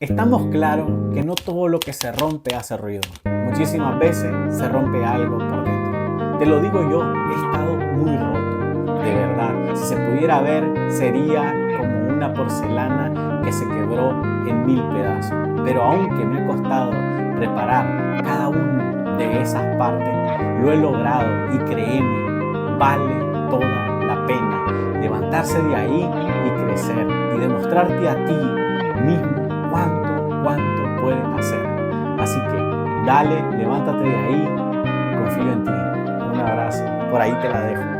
Estamos claros que no todo lo que se rompe hace ruido. Muchísimas veces se rompe algo por dentro. Te lo digo yo, he estado muy roto, de verdad. Si se pudiera ver, sería como una porcelana que se quebró en 1000 pedazos. Pero aunque me ha costado reparar cada una de esas partes, lo he logrado y créeme, vale toda la pena levantarse de ahí y crecer y demostrarte a ti mismo cuánto puedes hacer. Así que dale, levántate de ahí, confío en ti. Un abrazo, por ahí te la dejo.